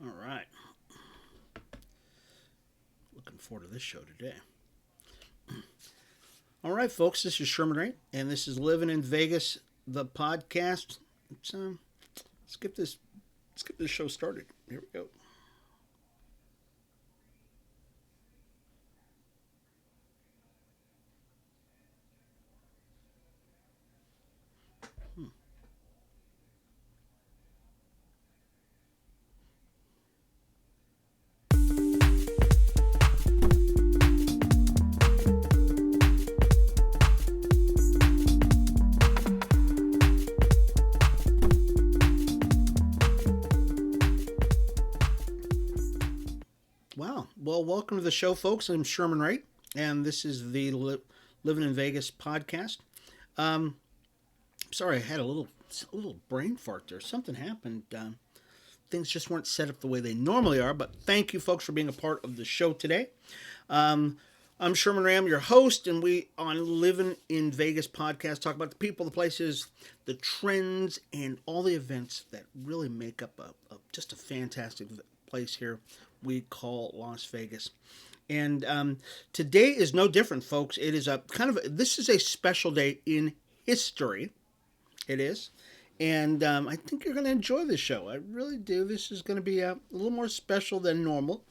All right. Looking forward to this show today. All right, folks. This is Sherman Ray, and this is Living in Vegas, the podcast. Let's, um, let's get this. Let's get this show started. Here we go. Wow. Well, welcome to the show, folks. I'm Sherman Ray, and this is the Living in Vegas podcast. Um, Sorry, I had a little brain fart there. Something happened. Things just weren't set up the way they normally are. But thank you, folks, for being a part of the show today. Um, I'm Sherman Ray, I'm your host, and we on Living in Vegas podcast talk about the people, the places, the trends, and all the events that really make up just a fantastic place here we call Las Vegas. And today is no different, folks. It is this is a special day in history. It is. And I think you're going to enjoy this show. I really do. This is going to be a little more special than normal.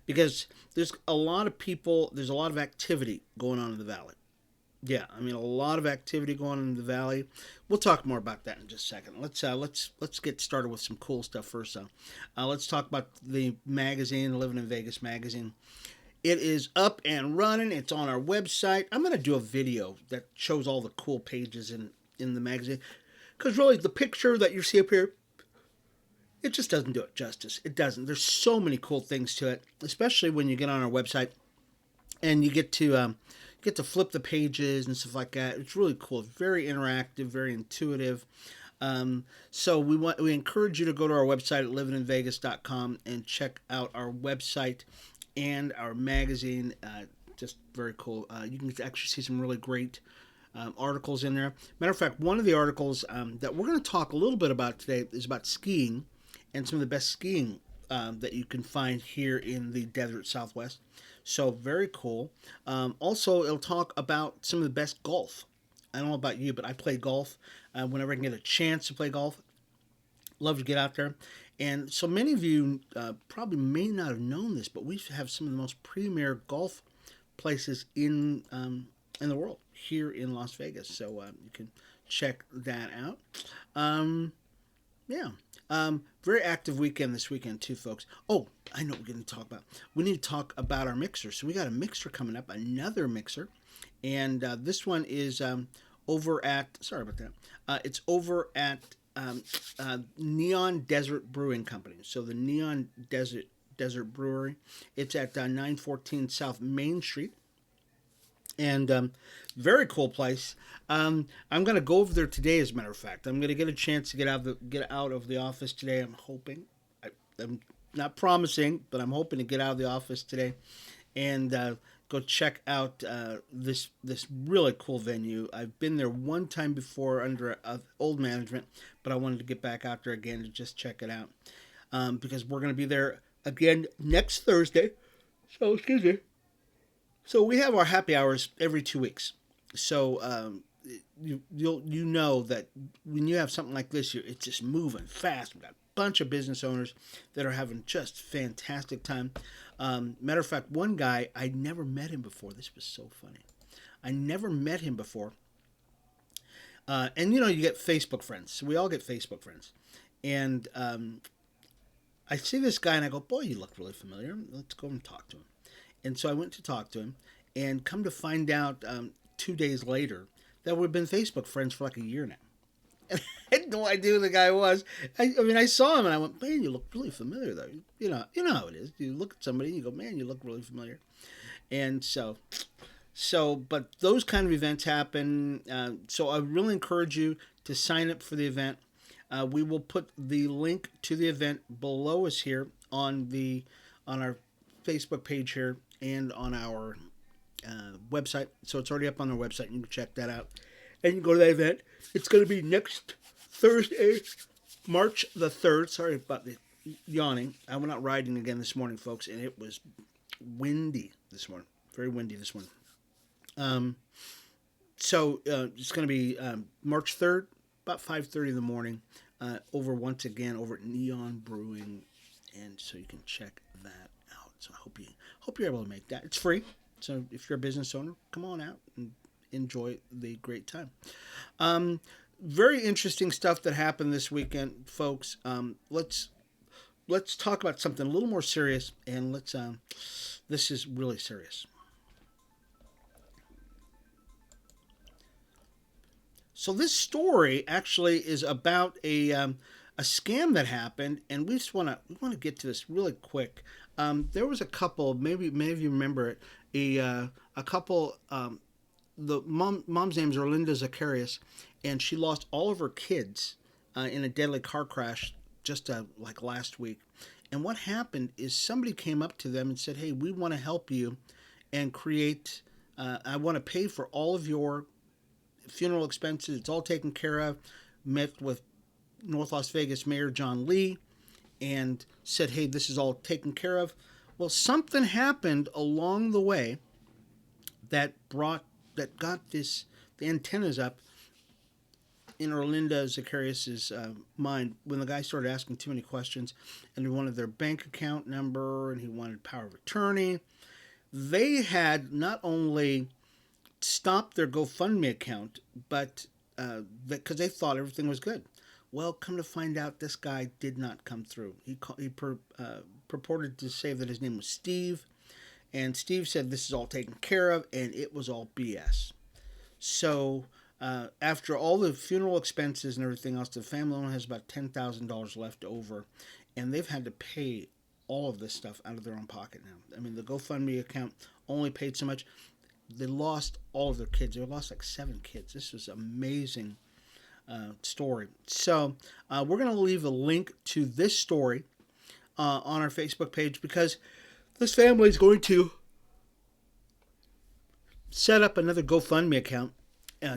Because there's a lot of people, there's a lot of activity going on in the valley. Yeah, I mean a lot of activity going on in the valley. We'll talk more about that in just a second. Let's get started with some cool stuff first. Let's talk about the magazine, Living in Vegas magazine. It is up and running. It's on our website. I'm going to do a video that shows all the cool pages in the magazine, because really the picture that you see up here, it just doesn't do it justice. It doesn't. There's so many cool things to it, especially when you get on our website and you get to flip the pages and stuff like that. It's really cool. It's very interactive, very intuitive. So we encourage you to go to our website at livinginvegas.com and check out our website and our magazine. Just very cool. You can actually see some really great articles in there. Matter of fact, one of the articles that we're going to talk a little bit about today is about skiing and some of the best skiing that you can find here in the desert Southwest. So very cool. Also, it'll talk about some of the best golf. I don't know about you, but I play golf whenever I can get a chance to play golf. Love to get out there. And so many of you probably may not have known this, but we have some of the most premier golf places in the world here in Las Vegas. So you can check that out. Yeah. Very active weekend this weekend too, folks. Oh, I know what we're going to talk about. We need to talk about our mixer. So we got a mixer coming up, another mixer. And this one is over at, sorry about that. It's over at Neon Desert Brewing Company. So the Neon Desert Brewery. It's at 914 South Main Street. And very cool place. I'm going to go over there today, as a matter of fact. I'm going to get a chance to get out of the office today. I'm hoping. I'm not promising, but I'm hoping to get out of the office today and go check out this really cool venue. I've been there one time before under old management, but I wanted to get back out there again to just check it out because we're going to be there again next Thursday. So, excuse me. So we have our happy hours every 2 weeks. So you know that when you have something like this, it's just moving fast. We've got a bunch of business owners that are having just fantastic time. Matter of fact, one guy, I never met him before. This was so funny. I never met him before. And you know, you get Facebook friends. So we all get Facebook friends. And I see this guy and I go, boy, you look really familiar. Let's go and talk to him. And so I went to talk to him, and come to find out 2 days later that we've been Facebook friends for like a year now. And I had no idea who the guy was. I mean, I saw him and I went, man, you look really familiar though. You know how it is. You look at somebody and you go, man, you look really familiar. And but those kind of events happen. So I really encourage you to sign up for the event. We will put the link to the event below us here on our Facebook page here and on our website. So it's already up on our website. You can check that out. And you can go to that event. It's going to be next Thursday, March the 3rd. Sorry about the yawning. I went out riding again this morning, folks, and it was windy this morning. Very windy this morning. Um, so it's going to be March 3rd, about 5:30 in the morning, over once again over at Neon Brewing, and so you can check that out. So I hope you're able to make that. It's free, so if you're a business owner, come on out and enjoy the great time. Um, Very interesting stuff that happened this weekend, folks. Let's talk about something a little more serious, and let's this is really serious. So this story actually is about a scam that happened, and we want to get to this really quick. There was a couple, maybe many of you remember it, a couple. The mom's name is Orlinda Zacharias, and she lost all of her kids in a deadly car crash just like last week. And what happened is somebody came up to them and said, "Hey, we want to help you and create. I want to pay for all of your funeral expenses. It's all taken care of." Met with North Las Vegas Mayor John Lee and said, "Hey, this is all taken care of." Well, something happened along the way that got the antennas up in Orlinda Zacharias's mind when the guy started asking too many questions, and he wanted their bank account number and he wanted power of attorney. They had not only stopped their GoFundMe account, but because they thought everything was good. Well, come to find out, this guy did not come through. He purported to say that his name was Steve, and Steve said this is all taken care of, and it was all BS. So after all the funeral expenses and everything else, the family only has about $10,000 left over, and they've had to pay all of this stuff out of their own pocket now. I mean, the GoFundMe account only paid so much. They lost all of their kids. They lost like 7 kids. This was amazing story. So we're going to leave a link to this story on our Facebook page because this family is going to set up another GoFundMe account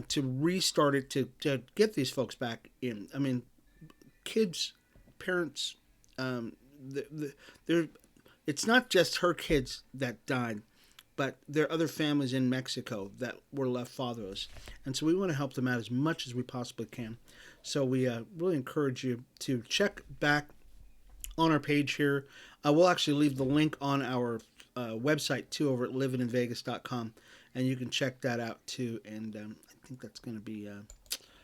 to restart it to get these folks back in. I mean, kids, parents, they're, it's not just her kids that died, but there are other families in Mexico that were left fatherless. And so we want to help them out as much as we possibly can. So we really encourage you to check back on our page here. We'll actually leave the link on our website too over at livininvegas.com, and you can check that out too. And I think that's going to be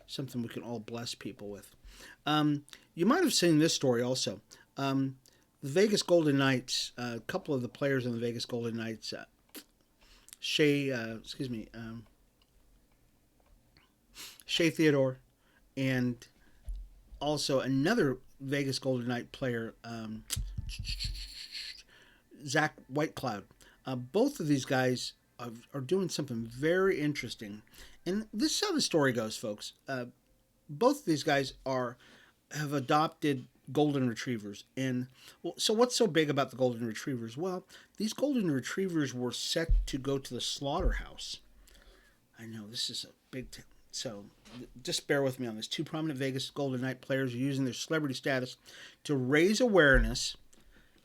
something we can all bless people with. You might have seen this story also. The Vegas Golden Knights, a couple of the players in the Vegas Golden Knights, Shea Theodore, and also another Vegas Golden Knight player, Zach Whitecloud. Both of these guys are doing something very interesting. And this is how the story goes, folks. Both of these guys have adopted golden retrievers. And so what's so big about the golden retrievers? Well, these golden retrievers were set to go to the slaughterhouse. I know this is a big so just bear with me on this. 2 prominent Vegas Golden Knight players are using their celebrity status to raise awareness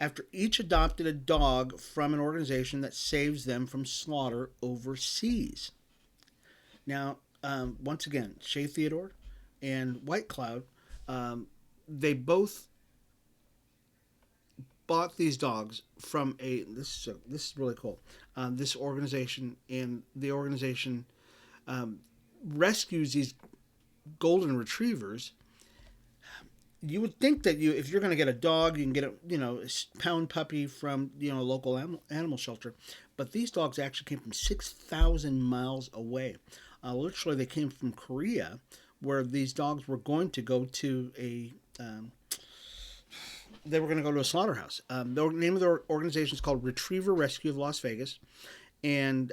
after each adopted a dog from an organization that saves them from slaughter overseas. Now, once again, Shea Theodore and White Cloud, they both bought these dogs from this is really cool. This organization, and the organization rescues these golden retrievers. You would think that if you're going to get a dog, you can get a pound puppy from a local animal shelter, but these dogs actually came from 6,000 miles away. Literally, they came from Korea, where these dogs were going to go to a slaughterhouse. The name of their organization is called Retriever Rescue of Las Vegas, and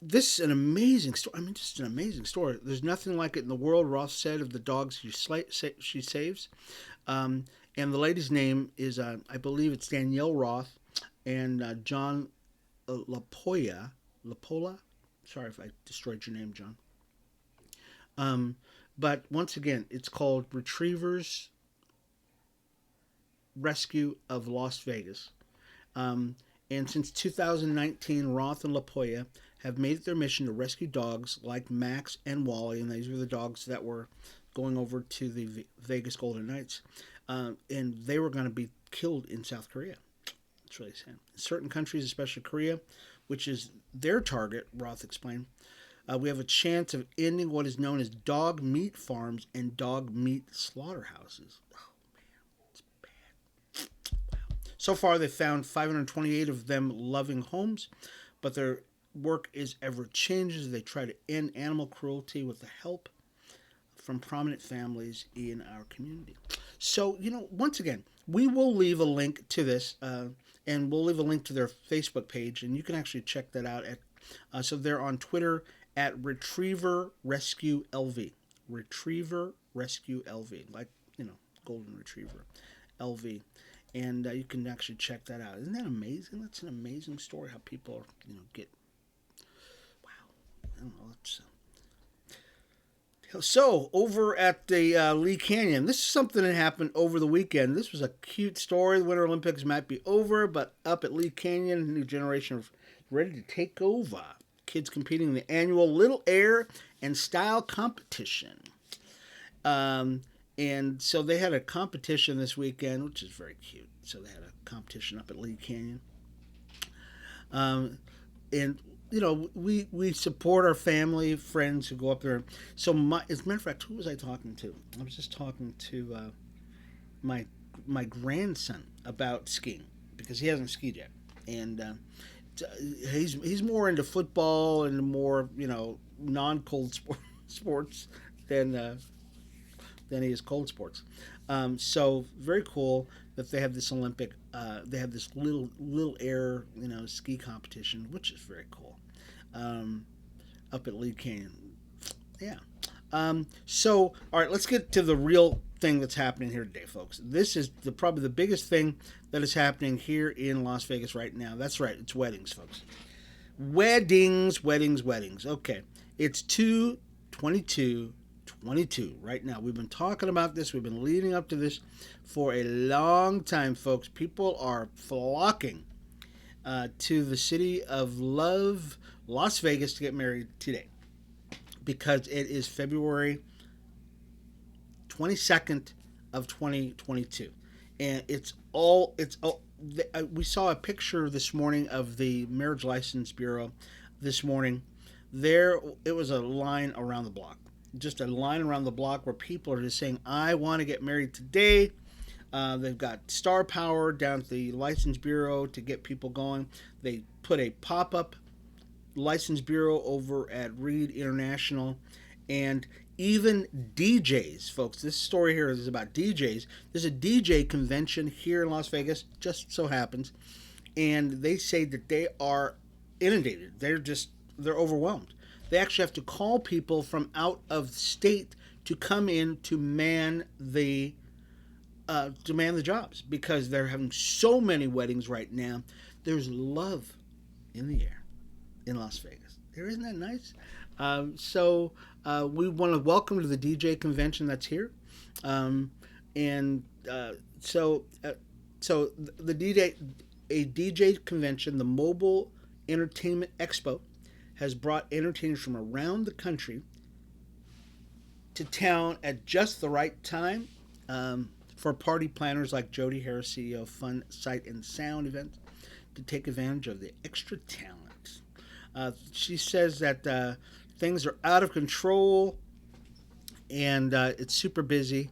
this is an amazing story. I mean, just an amazing story. There's nothing like it in the world, Ross said, of the dogs she saves. And the lady's name is, I believe it's Danielle Roth and John Lapola. Sorry if I destroyed your name, John. But once again, it's called Retrievers Rescue of Las Vegas. Um, and since 2019, Roth and La Polla have made it their mission to rescue dogs like Max and Wally, and these were the dogs that were going over to the Vegas Golden Knights, and they were going to be killed in South Korea. It's really sad. In certain countries, especially Korea, which is their target, Roth explained, we have a chance of ending what is known as dog meat farms and dog meat slaughterhouses. Oh, man, it's bad. Wow. So far, they've found 528 of them loving homes, but their work is ever changing as they try to end animal cruelty with the help from prominent families in our community. So, once again, we will leave a link to this, and we'll leave a link to their Facebook page, and you can actually check that out so they're on Twitter at Retriever Rescue LV. Retriever Rescue LV, like, Golden Retriever LV. And you can actually check that out. Isn't that amazing? That's an amazing story how people, get. Wow. I don't know. So, over at the Lee Canyon, this is something that happened over the weekend. This was a cute story. The Winter Olympics might be over, but up at Lee Canyon, a new generation is ready to take over. Kids competing in the annual Little Air and Style competition. And so they had a competition this weekend, which is very cute. So they had a competition up at Lee Canyon. And we support our family, friends who go up there. So, as a matter of fact, who was I talking to? I was just talking to my grandson about skiing because he hasn't skied yet, and he's more into football and more non-cold sports than he is cold sports. So very cool that they have this Olympic. They have this little air ski competition, which is very cool. Up at Lee Canyon. Yeah. So, all right, let's get to the real thing that's happening here today, folks. This is probably the biggest thing that is happening here in Las Vegas right now. That's right, it's weddings, folks. Weddings. Okay, it's 2/22/22 right now. We've been talking about this. We've been leading up to this for a long time, folks. People are flocking to the city of love, Las Vegas, to get married today because it is February 22nd of 2022, and we saw a picture this morning of the Marriage License Bureau this morning. It was a line around the block, just a line around the block where people are just saying, I want to get married today. They've got star power down at the License Bureau to get people going. They put a pop-up License Bureau over at Reed International, and even DJs, folks. This story here is about DJs. There's a DJ convention here in Las Vegas, just so happens, and they say that they are inundated. They're overwhelmed. They actually have to call people from out of state to come in to man the jobs because they're having so many weddings right now. There's love in the air in Las Vegas. Isn't that nice? So we want to welcome to the DJ convention that's here, so the DJ convention, the Mobile Entertainment Expo, has brought entertainers from around the country to town at just the right time for party planners like Jody Harris, CEO of Fun Sight and Sound Events, to take advantage of the extra talent. She says that things are out of control and it's super busy.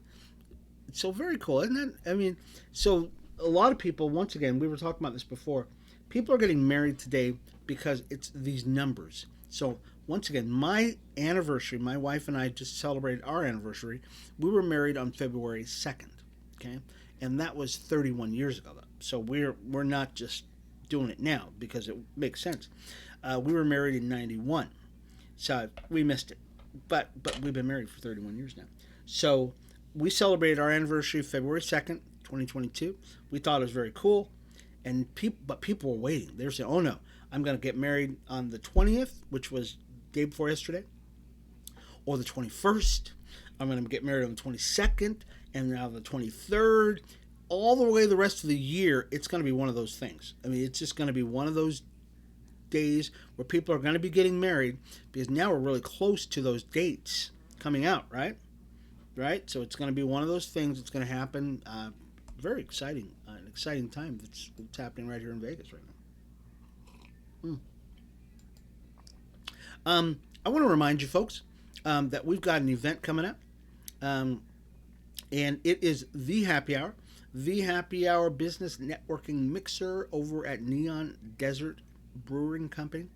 It's so very cool, isn't it? I mean, so a lot of people, once again, we were talking about this before, people are getting married today because it's these numbers. So once again, my anniversary, my wife and I just celebrated our anniversary. We were married on February 2nd, okay? And that was 31 years ago, though. So we're not just doing it now because it makes sense. We were married in 91, so we missed it. But we've been married for 31 years now. So we celebrated our anniversary February 2nd, 2022. We thought it was very cool. But people were waiting. They were saying, oh no, I'm going to get married on the 20th, which was the day before yesterday, or the 21st. I'm going to get married on the 22nd, and now the 23rd. all the way the rest of the year, it's going to be one of those things. I mean, it's just going to be one of those days where people are going to be getting married because now we're really close to those dates coming out, right? Right? So it's going to be one of those things that's going to happen. Very exciting, an exciting time that's happening right here in Vegas right now. I want to remind you folks that we've got an event coming up, and it is the Happy Hour Business Networking Mixer over at Neon Desert Brewing Company.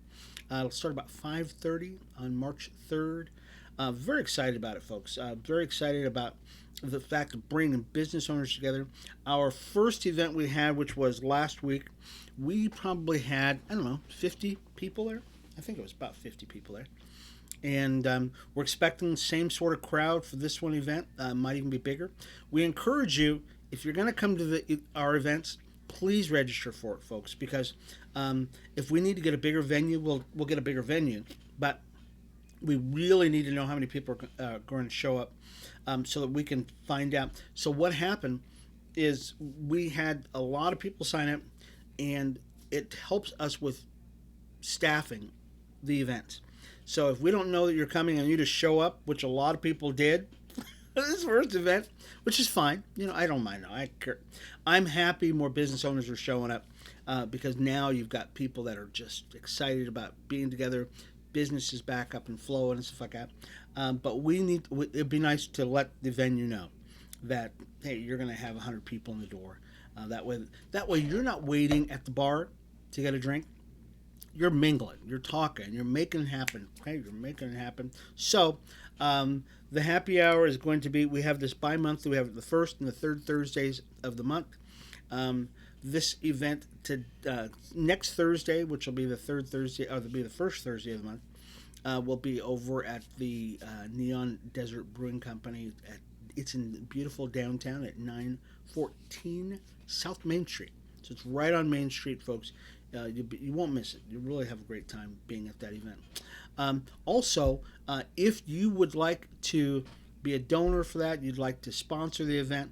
It'll start about 5:30 on March 3rd. Very excited about it, folks. Very excited about the fact of bringing business owners together. Our first event we had, which was last week, we probably had, 50 people there. I think it was about 50 people there. And we're expecting the same sort of crowd for this one event. Might even be bigger. We encourage you, if you're going to come to our events, please register for it, folks, because if we need to get a bigger venue, we'll get a bigger venue. But we really need to know how many people are going to show up so that we can find out. So what happened is we had a lot of people sign up, and it helps us with staffing the event. So if we don't know that you're coming and you just show up, which a lot of people did, this first event, which is fine. I don't mind. I'm happy more business owners are showing up because now you've got people that are just excited about being together. Business is back up and flowing and stuff like that. But it'd be nice to let the venue know that, hey, you're going to have 100 people in the door. That way you're not waiting at the bar to get a drink. You're mingling, you're talking, you're making it happen. Okay, you're making it happen. So the happy hour is going to be, we have this bi-monthly, we have the first and the third Thursdays of the month. This event next Thursday, which will be the third Thursday, or it'll be the first Thursday of the month, will be over at the Neon Desert Brewing Company. It's in beautiful downtown at 914 South Main Street. So it's right on Main Street, folks. You won't miss it. You'll really have a great time being at that event. Also, if you would like to be a donor for that, you'd like to sponsor the event,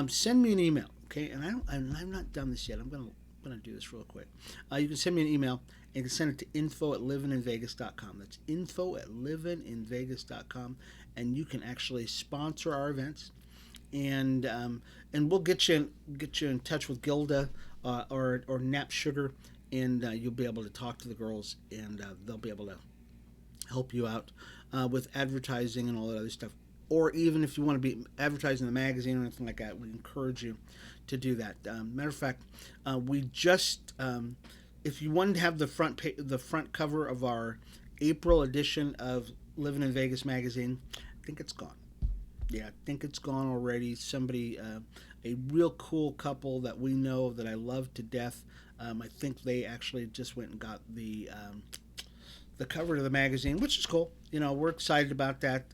send me an email. Okay, and I've not done this yet. I'm gonna do this real quick. You can send me an email and you can send it to info@livininvegas.com. That's info@livininvegas.com, and you can actually sponsor our events, and we'll get you in touch with Gilda or Nap Sugar, and you'll be able to talk to the girls, and they'll be able to help you out with advertising and all that other stuff. Or even if you want to be advertising in the magazine or anything like that, we encourage you to do that. Matter of fact, we just, if you wanted to have the front cover of our April edition of Livin in Vegas magazine, I think it's gone. Yeah, I think it's gone already. Somebody, a real cool couple that we know that I love to death, I think they actually just went and got the cover of the magazine, which is cool. We're excited about that.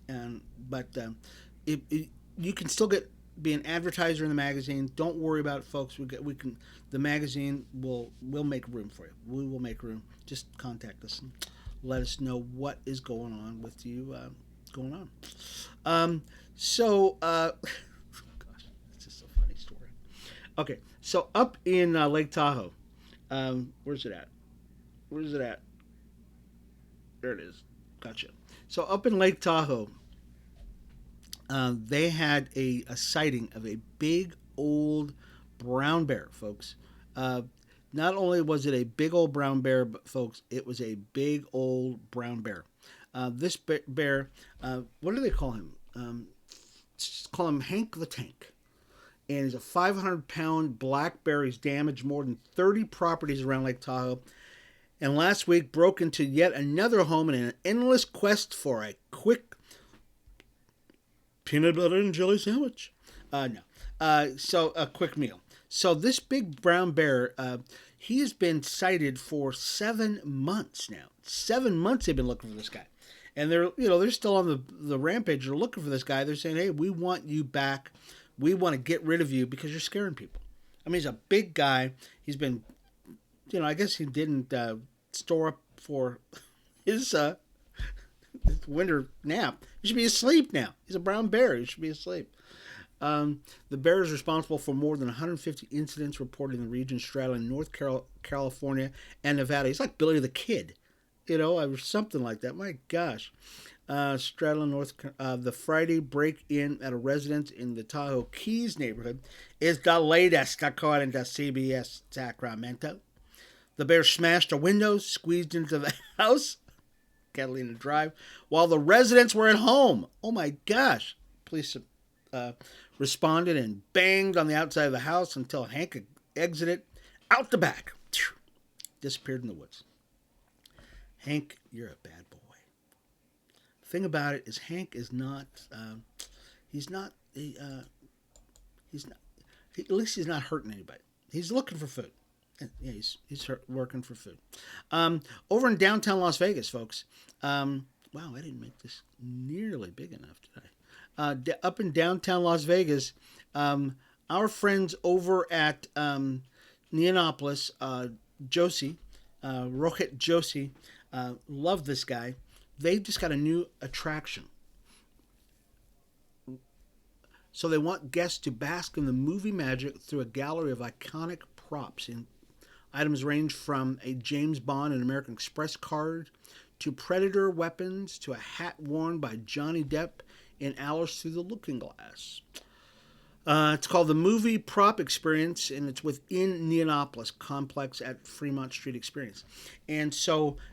But you can still be an advertiser in the magazine. Don't worry about it, folks. The magazine will make room for you. We will make room. Just contact us and let us know what is going on with you going on. Gosh, it's just a funny story. Okay, so up in Lake Tahoe, where's it at? There it is. Gotcha. So up in Lake Tahoe, they had a sighting of a big old brown bear, folks. Not only was it a big old brown bear, but folks, it was a big old brown bear. This bear, what do they call him? Just call him Hank the Tank. And he's a 500-pound black bear. He's damaged more than 30 properties around Lake Tahoe. And last week broke into yet another home in an endless quest for a quick peanut butter and jelly sandwich. So a quick meal. So this big brown bear, he has been sighted for 7 months now. 7 months they've been looking for this guy. And they're still on the rampage. They're looking for this guy. They're saying, hey, we want you back. We want to get rid of you because you're scaring people. I mean, he's a big guy. He's been, I guess he didn't store up for his winter nap. He should be asleep now. He's a brown bear. He should be asleep. The bear is responsible for more than 150 incidents reported in the region straddling California and Nevada. He's like Billy the Kid, or something like that. My gosh. Straddling the Friday break-in at a residence in the Tahoe Keys neighborhood is the latest, according to CBS Sacramento. The bear smashed a window, squeezed into the house, Catalina Drive, while the residents were at home. Oh my gosh. Police responded and banged on the outside of the house until Hank exited out the back. Disappeared in the woods. Hank, you're a bad boy. The thing about it is Hank is not, he's not, at least he's not hurting anybody. He's looking for food. Yeah, he's working for food. Over in downtown Las Vegas, folks. Wow, I didn't make this nearly big enough, did I? Up in downtown Las Vegas, our friends over at Neonopolis, Josie, Rohit Joshi, love this guy. They just got a new attraction. So they want guests to bask in the movie magic through a gallery of iconic props. And items range from a James Bond and American Express card to Predator weapons to a hat worn by Johnny Depp in Alice Through the Looking Glass. It's called the Movie Prop Experience, and it's within Neonopolis complex at Fremont Street Experience. And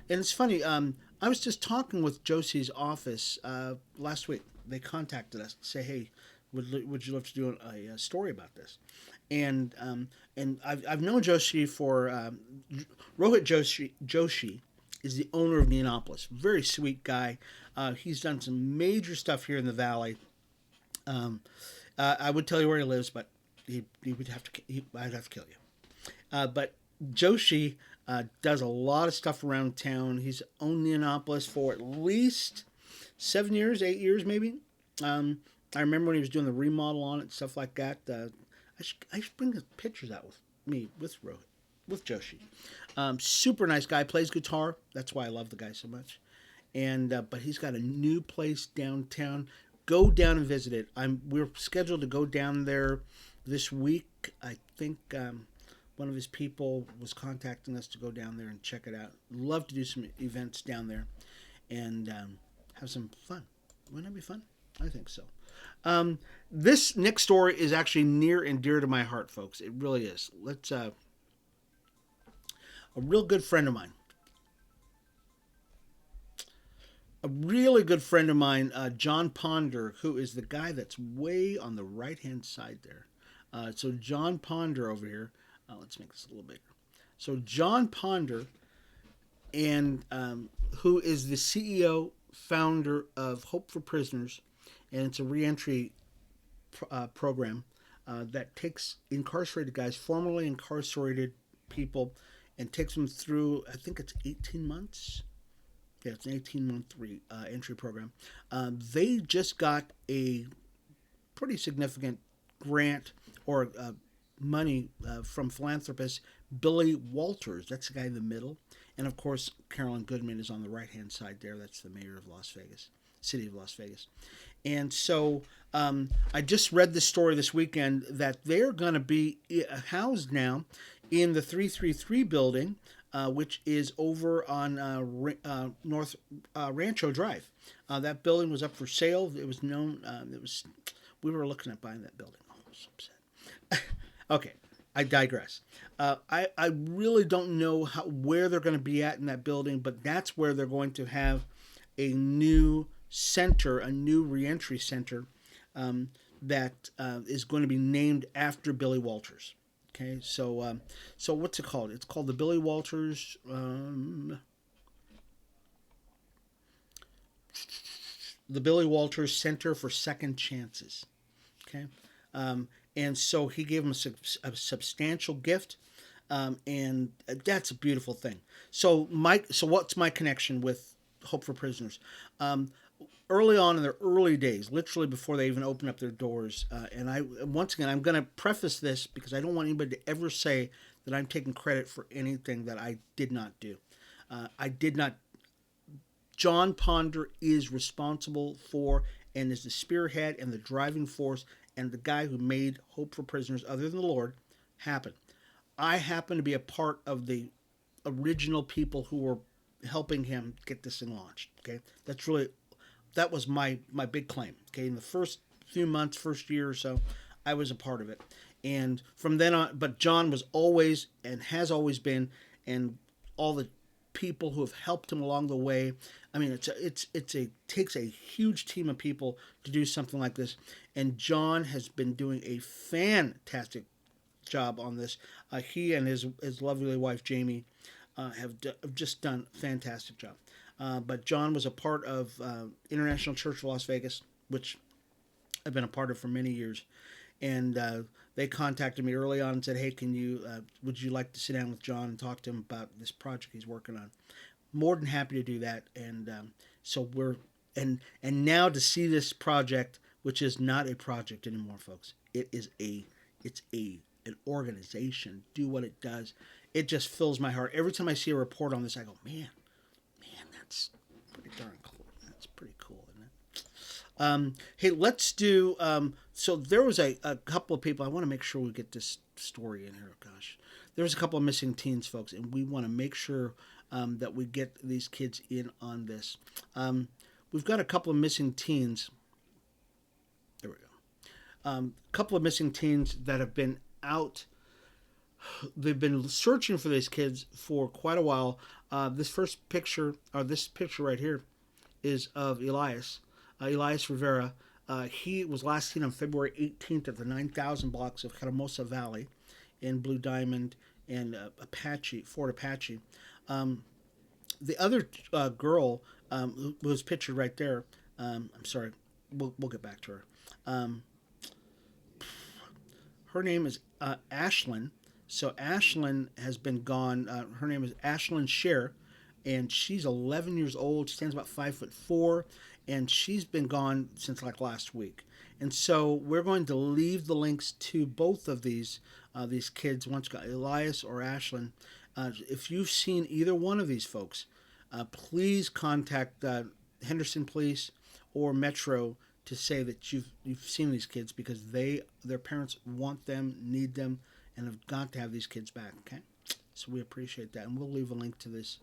it's funny, I was just talking with Josie's office last week. They contacted us to say, hey, would you love to do a story about this? And I've known Joshi for Rohit Joshi is the owner of Neonopolis. Very sweet guy. He's done some major stuff here in the valley. I would tell you where he lives, but I'd have to kill you. But Joshi does a lot of stuff around town. He's owned Neonopolis for at least 7 years, 8 years maybe. I remember when he was doing the remodel on it, stuff like that. I should bring the pictures out with Joshi. Super nice guy, plays guitar. That's why I love the guy so much. But he's got a new place downtown. Go down and visit it. We're scheduled to go down there this week. I think one of his people was contacting us to go down there and check it out. Love to do some events down there and have some fun. Wouldn't that be fun? I think so. This next story is actually near and dear to my heart, folks. It really is. A real good friend of mine. A really good friend of mine, John Ponder, who is the guy that's way on the right-hand side there. So John Ponder over here. Let's make this a little bigger. So John Ponder, and who is the CEO, founder of Hope for Prisoners, and it's a reentry program that takes incarcerated guys, formerly incarcerated people, and takes them through, I think it's 18 months. Yeah, it's an 18-month entry program. They just got a pretty significant grant or money from philanthropist Billy Walters. That's the guy in the middle. And, of course, Carolyn Goodman is on the right-hand side there. That's the mayor of Las Vegas, city of Las Vegas. And so I just read this story this weekend that they're going to be housed now in the 333 building, which is over on North Rancho Drive. That building was up for sale. It was known. We were looking at buying that building. Oh, I'm so upset. Okay, I digress. I really don't know where they're going to be at in that building, but that's where they're going to have a new center, a new reentry center that is going to be named after Billy Walters. Okay, so what's it called? It's called the Billy Walters. The Billy Walters Center for Second Chances. Okay, and so he gave him a substantial gift, and that's a beautiful thing. So what's my connection with Hope for Prisoners? Early on in their early days, literally before they even opened up their doors, and I'm going to preface this because I don't want anybody to ever say that I'm taking credit for anything that I did not do. I did not. John Ponder is responsible for and is the spearhead and the driving force and the guy who made Hope for Prisoners Other Than the Lord happen. I happen to be a part of the original people who were helping him get this thing launched. Okay, that was my big claim. Okay, in the first few months, first year or so, I was a part of it, and from then on. But John was always and has always been, and all the people who have helped him along the way. I mean, it takes a huge team of people to do something like this, and John has been doing a fantastic job on this. He and his lovely wife Jamie have just done a fantastic job. But John was a part of International Church of Las Vegas, which I've been a part of for many years, and they contacted me early on and said, "Hey, would you like to sit down with John and talk to him about this project he's working on?" More than happy to do that, and so now to see this project, which is not a project anymore, folks. It's an organization. Do what it does. It just fills my heart every time I see a report on this. I go, man, that's pretty darn cool. That's pretty cool, isn't it? Hey, let's do. So there was a couple of people. I want to make sure we get this story in here. Gosh, there was a couple of missing teens, folks, and we want to make sure that we get these kids in on this. We've got a couple of missing teens. There we go. A couple of missing teens that have been out. They've been searching for these kids for quite a while. This picture right here, is of Elias Rivera. He was last seen on February 18th at the 9,000 blocks of Hermosa Valley in Blue Diamond and Fort Apache. The other girl who was pictured right there, I'm sorry, we'll get back to her. Her name is Ashlyn. So Ashlyn has been gone. Her name is Ashlyn Scher, and she's 11 years old. She stands about 5'4", and she's been gone since like last week. And so we're going to leave the links to both of these kids. Once got Elias or Ashlyn. If you've seen either one of these folks, please contact Henderson Police or Metro to say that you've seen these kids, because their parents want them, need them, and have got to have these kids back. Okay, so we appreciate that, and we'll leave a link to these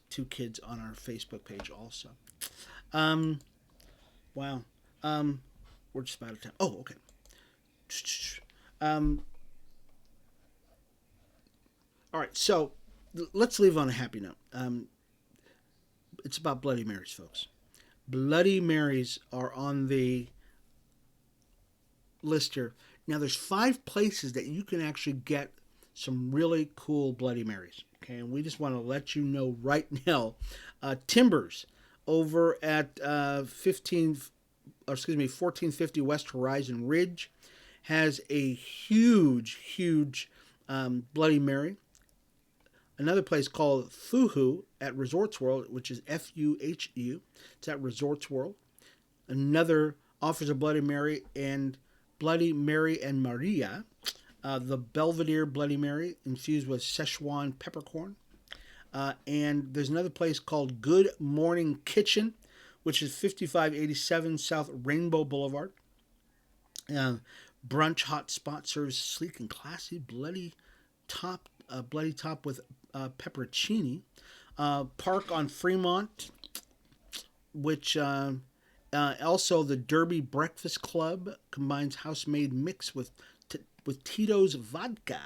two kids on our Facebook page also. Wow, we're just about out of time. Oh, okay. All right, so let's leave on a happy note. It's about Bloody Marys, folks. Bloody Marys are on the list here. Now, there's 5 places that you can actually get some really cool Bloody Marys. Okay, and we just want to let you know right now. Timbers over at 1450 West Horizon Ridge has a huge Bloody Mary. Another place called Fuhu at Resorts World, which is Fuhu. It's at Resorts World. Another offers a Bloody Mary and Maria. The Belvedere Bloody Mary infused with Szechuan peppercorn. And there's another place called Good Morning Kitchen, which is 5587 South Rainbow Boulevard. Brunch hot spot serves sleek and classy bloody top with pepperoncini. Park on Fremont, which also the Derby Breakfast Club combines house-made mix with Tito's vodka.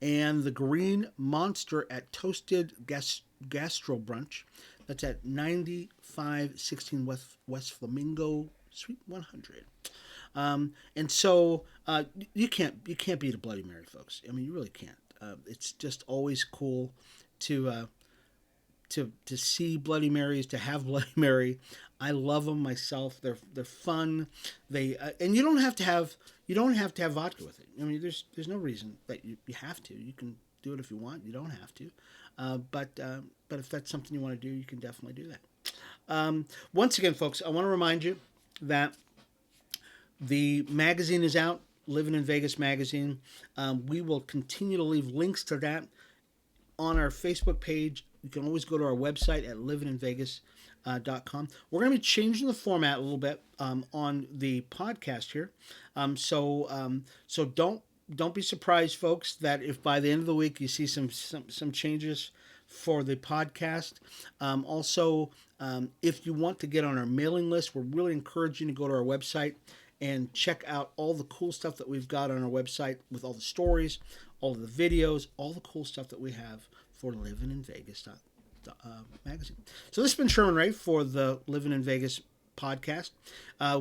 And the Green Monster at Toasted Gastro Brunch. That's at 9516 West Flamingo, Suite 100. And so you can't beat a Bloody Mary, folks. I mean, you really can't. It's just always cool to see Bloody Marys, to have Bloody Mary. I love them myself. They're fun. And you don't have to have vodka with it. I mean, there's no reason that you have to. You can do it if you want. You don't have to. But if that's something you want to do, you can definitely do that. Once again, folks, I want to remind you that the magazine is out, Livin in Vegas magazine. We will continue to leave links to that on our Facebook page. You can always go to our website at Livin in Vegas. com. We're going to be changing the format a little bit on the podcast here. So don't be surprised, folks, that if by the end of the week you see some changes for the podcast. If you want to get on our mailing list, we're really encouraging you to go to our website and check out all the cool stuff that we've got on our website with all the stories, all the videos, all the cool stuff that we have for Livin in Vegas magazine. So this has been Sherman Ray for the Livin in Vegas podcast.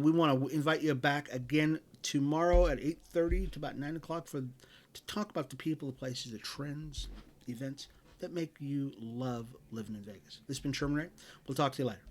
We want to invite you back again tomorrow at 8:30 to about 9 o'clock to talk about the people, the places, the trends, events that make you love living in Vegas. This has been Sherman Ray. We'll talk to you later.